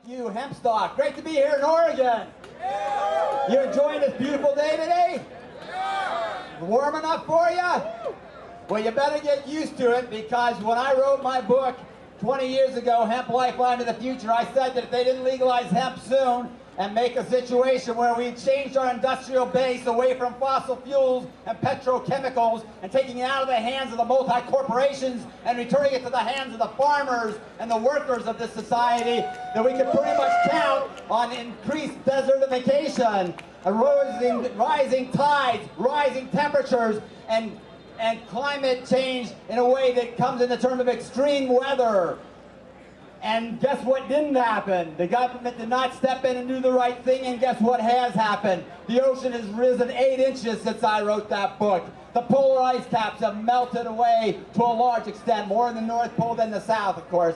you, Hempstalk. Great to be here in Oregon. Yeah. You enjoying this beautiful day today? Yeah. Warm enough for you? Well, you better get used to it, because when I wrote my book 20 years ago, Hemp Lifeline to the Future, I said that if they didn't legalize hemp soon and make a situation where we changed our industrial base away from fossil fuels and petrochemicals and taking it out of the hands of the multi-corporations and returning it to the hands of the farmers and the workers of this society, that we could pretty much count on increased desertification, rising tides, rising temperatures, and climate change in a way that comes in the term of extreme weather. And guess what didn't happen? The government did not step in and do the right thing, and guess what has happened? The ocean has risen 8 inches since I wrote that book. The polar ice caps have melted away to a large extent, more in the North Pole than the South, of course.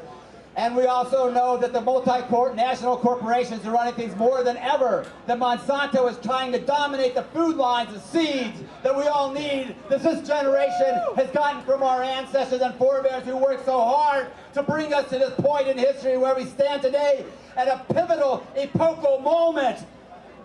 And we also know that the multinational corporations are running things more than ever. That Monsanto is trying to dominate the food lines of seeds that we all need, that this generation has gotten from our ancestors and forebears who worked so hard to bring us to this point in history where we stand today at a pivotal, epochal moment.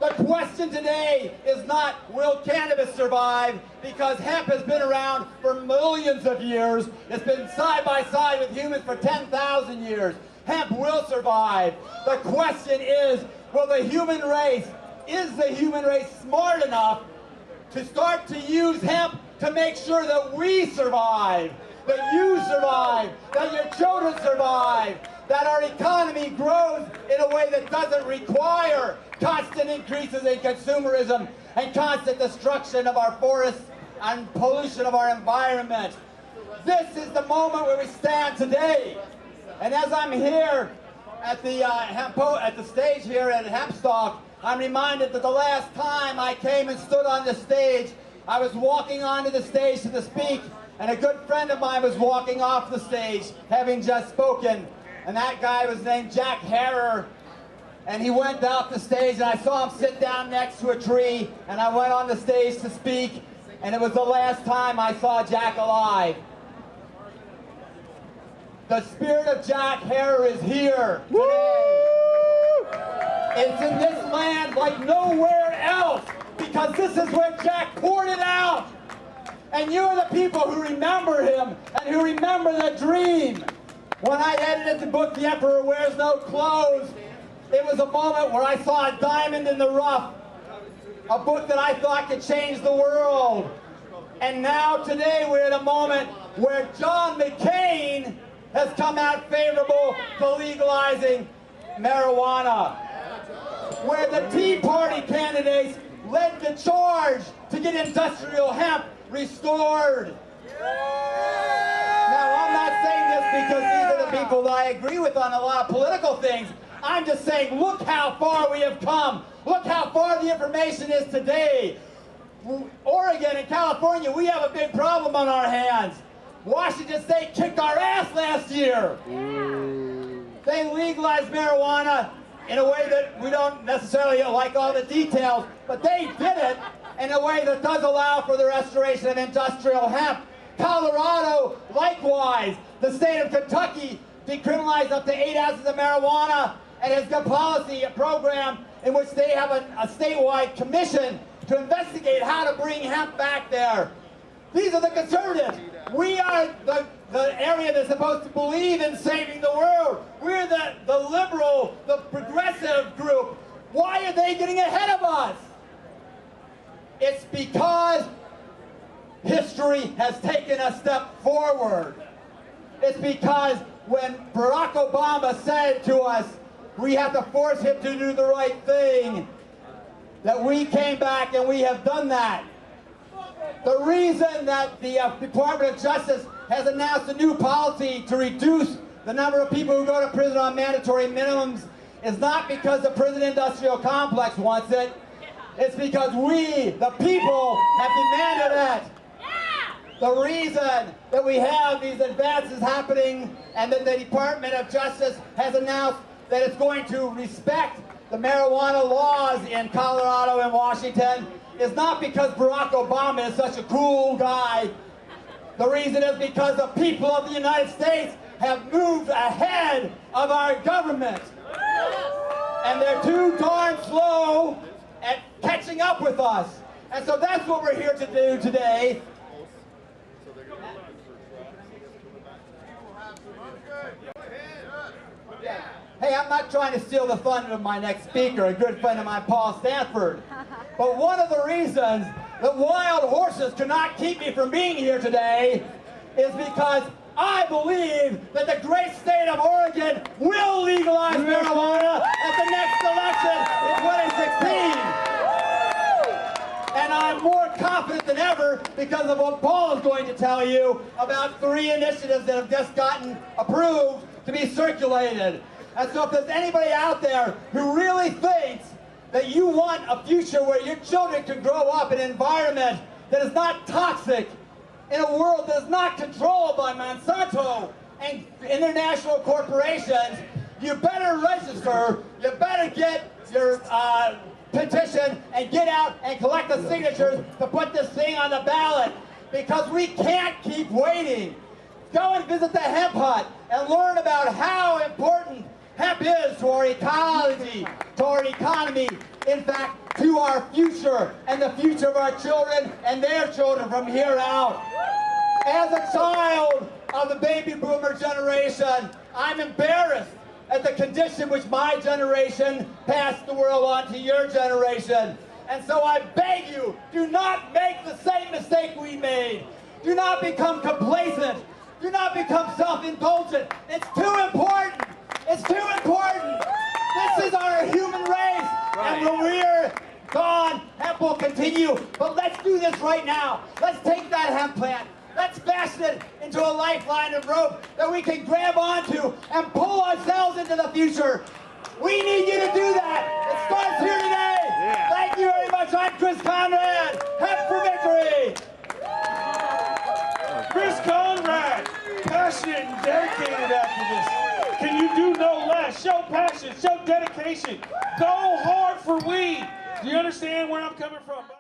The question today is not, will cannabis survive? Because hemp has been around for millions of years. It's been side by side with humans for 10,000 years. Hemp will survive. The question is, will the human race, is the human race smart enough to start to use hemp to make sure that we survive, that you survive, that your children survive, that our economy grows in a way that doesn't require constant increases in consumerism and constant destruction of our forests and pollution of our environment. This is the moment where we stand today. And as I'm here at the stage here at Hempstalk, I'm reminded that the last time I came and stood on the stage, I was walking onto the stage to speak, and a good friend of mine was walking off the stage, having just spoken. And that guy was named Jack Harrer, and he went off the stage, and I saw him sit down next to a tree, and I went on the stage to speak, and it was the last time I saw Jack alive. The spirit of Jack Harrer is here today. It's in this land like nowhere else, because this is where Jack poured it out. And you are the people who remember him and who remember the dream. When I edited the book, The Emperor Wears No Clothes, it was a moment where I saw a diamond in the rough, a book that I thought could change the world. And now today we're at a moment where John McCain has come out favorable to legalizing marijuana, where the Tea Party candidates led the charge to get industrial hemp restored. Now, I'm not saying this because these are the people that I agree with on a lot of political things. I'm just saying, look how far we have come. Look how far the information is today. Oregon and California, we have a big problem on our hands. Washington State kicked our ass last year. They legalized marijuana in a way that we don't necessarily like all the details, but they did it in a way that does allow for the restoration of industrial hemp. Colorado, likewise. The state of Kentucky decriminalized up to 8 ounces of marijuana and has got a program in which they have a statewide commission to investigate how to bring hemp back there. These are the conservatives. We are the area that's supposed to believe in saving the world. We're the liberal, the progressive group. Why are they getting ahead of us? It's because history has taken a step forward. It's because when Barack Obama said to us, we have to force him to do the right thing, that we came back and we have done that. The reason that the Department of Justice has announced a new policy to reduce the number of people who go to prison on mandatory minimums is not because the prison industrial complex wants it. It's because we, the people, have demanded it. The reason that we have these advances happening and that the Department of Justice has announced that it's going to respect the marijuana laws in Colorado and Washington is not because Barack Obama is such a cool guy. The reason is because the people of the United States have moved ahead of our government. and they're too darn slow at catching up with us. And so that's what we're here to do today. Hey, I'm not trying to steal the thunder of my next speaker, a good friend of mine, Paul Stanford. But one of the reasons that wild horses could not keep me from being here today is because I believe that the great state of Oregon will legalize marijuana at the next election in 2016. And I'm more confident than ever because of what Paul is going to tell you about 3 initiatives that have just gotten approved to be circulated. And so if there's anybody out there who really thinks that you want a future where your children can grow up in an environment that is not toxic, in a world that is not controlled by Monsanto and international corporations, you better register, you better get your petition and get out and collect the signatures to put this thing on the ballot, because we can't keep waiting. Go and visit the Hemp Hut and learn about how important hemp is to our ecology, to our economy, in fact, to our future and the future of our children and their children from here out. As a child of the baby boomer generation, I'm embarrassed at the condition which my generation passed the world on to your generation. And so I beg you, do not make the same mistake we made. Do not become complacent. Do not become self-indulgent. It's too important. It's too important. This is our human race. And when we're gone, hemp will continue. But let's do this right now. Let's take that hemp plant. Let's fashion it into a lifeline and rope that we can grab onto and pull ourselves into the future. We need you to do that. It starts here today. Yeah. Thank you very much. I'm Chris Conrad. Hemp for victory. Chris Conrad, passionate and dedicated activist. Can you do no less? Show passion, show dedication. Go hard for weed. Do you understand where I'm coming from?